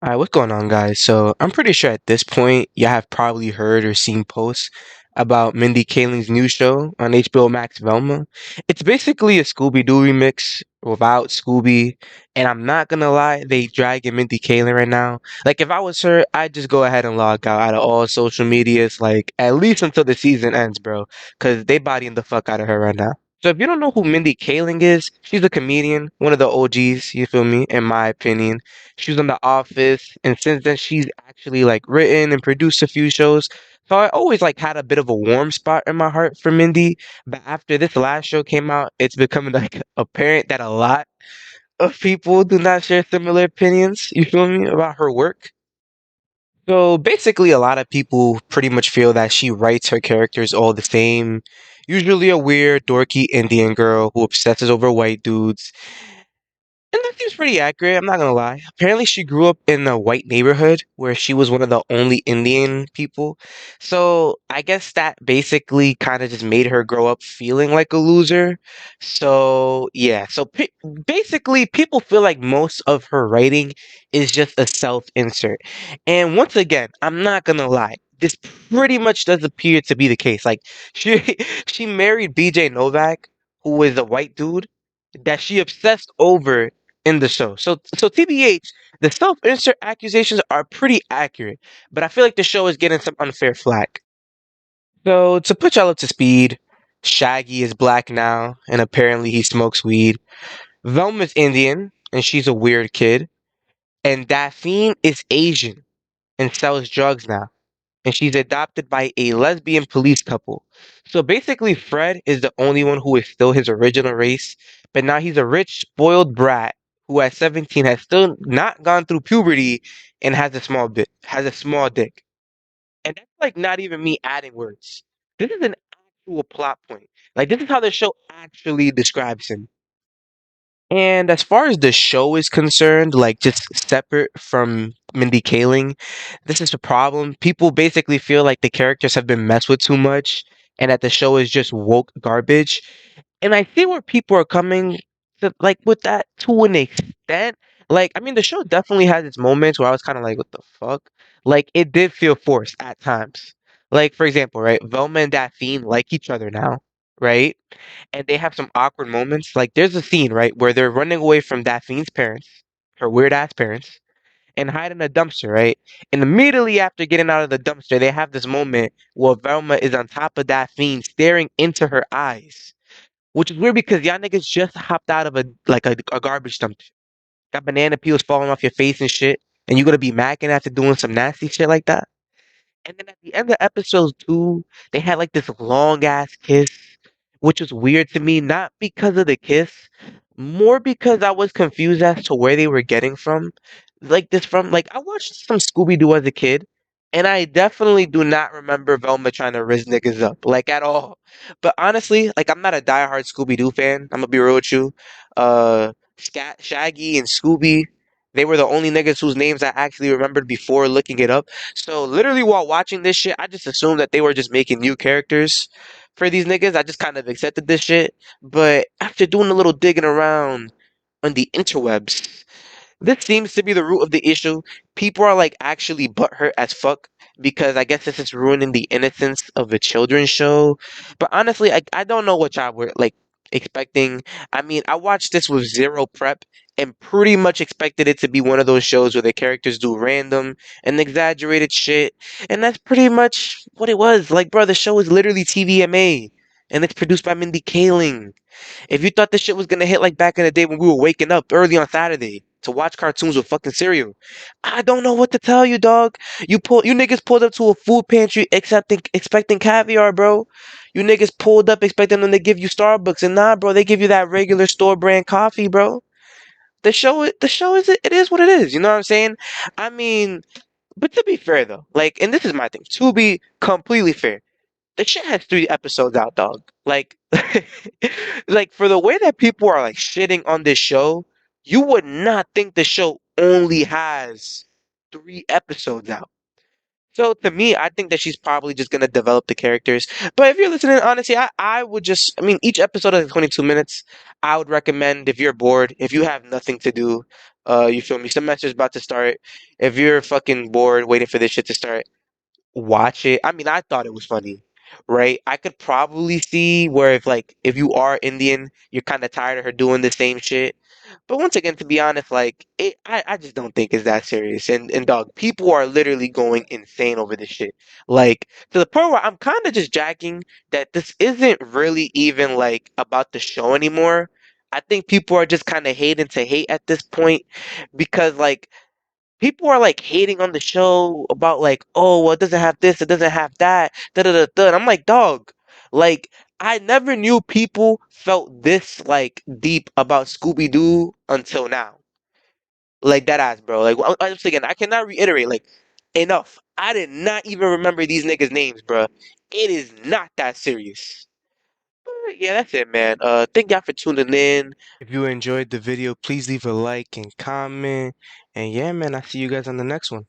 All right, what's going on, guys? So I'm pretty sure at this point you have probably heard or seen posts about Mindy Kaling's new show on HBO Max, Velma. It's basically a Scooby-Doo remix without Scooby, and I'm not gonna lie, they dragging Mindy Kaling right now. Like if I was her, I'd just go ahead and log out of all social medias, like at least until the season ends, bro, because they bodying the fuck out of her right now. So if you don't know who Mindy Kaling is, she's a comedian, one of the OGs, you feel me, in my opinion. She was on The Office, and since then she's actually like written and produced a few shows. So I always like had a bit of a warm spot in my heart for Mindy. But after this last show came out, it's becoming like apparent that a lot of people do not share similar opinions, you feel me, about her work. So basically, a lot of people pretty much feel that she writes her characters all the same. Usually a weird, dorky Indian girl who obsesses over white dudes. And that seems pretty accurate, I'm not gonna lie. Apparently, she grew up in a white neighborhood where she was one of the only Indian people. So I guess that basically kind of just made her grow up feeling like a loser. So yeah, so basically, people feel like most of her writing is just a self-insert. And once again, I'm not gonna lie. This pretty much does appear to be the case. Like she she married BJ Novak, who is a white dude that she obsessed over in the show. So TBH, the self-insert accusations are pretty accurate, but I feel like the show is getting some unfair flack. So to put y'all up to speed, Shaggy is black now, and apparently he smokes weed. Velma's Indian, and she's a weird kid. And Daphne is Asian and sells drugs now, and she's adopted by a lesbian police couple. So basically, Fred is the only one who is still his original race, but now he's a rich, spoiled brat who at 17 has still not gone through puberty and has a small dick. And that's like not even me adding words. This is an actual plot point. Like this is how the show actually describes him. And as far as the show is concerned, like just separate from Mindy Kaling, this is the problem. People basically feel like the characters have been messed with too much and that the show is just woke garbage. And I see where people are coming to like with that to an extent. Like, I mean, the show definitely has its moments where I was kind of like, what the fuck? Like, it did feel forced at times. Like, for example, right? Velma and Daphne like each other now, right? And they have some awkward moments. Like there's a scene, right, where they're running away from Daphne's parents, her weird ass parents, and hide in a dumpster, right? And immediately after getting out of the dumpster, they have this moment where Velma is on top of Daphne, staring into her eyes, which is weird because y'all niggas just hopped out of a garbage dumpster, got banana peels falling off your face and shit, and you gonna be macking after doing some nasty shit like that. And then at the end of episode two, they had like this long ass kiss, which was weird to me, not because of the kiss, more because I was confused as to where they were getting from. Like this from like I watched some Scooby Doo as a kid, and I definitely do not remember Velma trying to riz niggas up, like at all. But honestly, like I'm not a diehard Scooby Doo fan. I'm gonna be real with you. Shaggy and Scooby, they were the only niggas whose names I actually remembered before looking it up. So literally while watching this shit, I just assumed that they were just making new characters for these niggas. I just kind of accepted this shit. But after doing a little digging around on the interwebs, this seems to be the root of the issue. People are like actually butthurt as fuck because I guess this is ruining the innocence of a children's show. But honestly, I don't know what y'all were like expecting. I mean, I watched this with zero prep and pretty much expected it to be one of those shows where the characters do random and exaggerated shit. And that's pretty much what it was. Like, bro, the show is literally TVMA and it's produced by Mindy Kaling. If you thought this shit was gonna hit like back in the day when we were waking up early on Saturday to watch cartoons with fucking cereal, I don't know what to tell you, dog. You niggas pulled up to a food pantry expecting caviar, bro. You niggas pulled up expecting them to give you Starbucks, and nah, bro, they give you that regular store brand coffee, bro. The show is it is what it is. You know what I'm saying? I mean, but to be fair though, like, and this is my thing. To be completely fair, the shit has 3 episodes out, dog. Like, like for the way that people are like shitting on this show, you would not think the show only has 3 episodes out. So to me, I think that she's probably just gonna develop the characters. But if you're listening, honestly, I would just, I mean, each episode is 22 minutes. I would recommend if you're bored, if you have nothing to do, you feel me, semester's about to start. If you're fucking bored waiting for this shit to start, watch it. I mean, I thought it was funny, right? I could probably see where if you are Indian, you're kind of tired of her doing the same shit. But once again, to be honest, I just don't think it's that serious. And dog, people are literally going insane over this shit. Like to the point where I'm kind of just jacking that this isn't really even like about the show anymore. I think people are just kind of hating to hate at this point because people are like hating on the show about like, oh, well, it doesn't have this, it doesn't have that, da da da da. And I'm like, dog, like I never knew people felt this like deep about Scooby Doo until now. Like that ass, bro. Like I'm just again, I cannot reiterate like enough. I did not even remember these niggas' names, bro. It is not that serious. But yeah, that's it, man. Thank y'all for tuning in. If you enjoyed the video, please leave a like and comment. And yeah, man, I'll see you guys on the next one.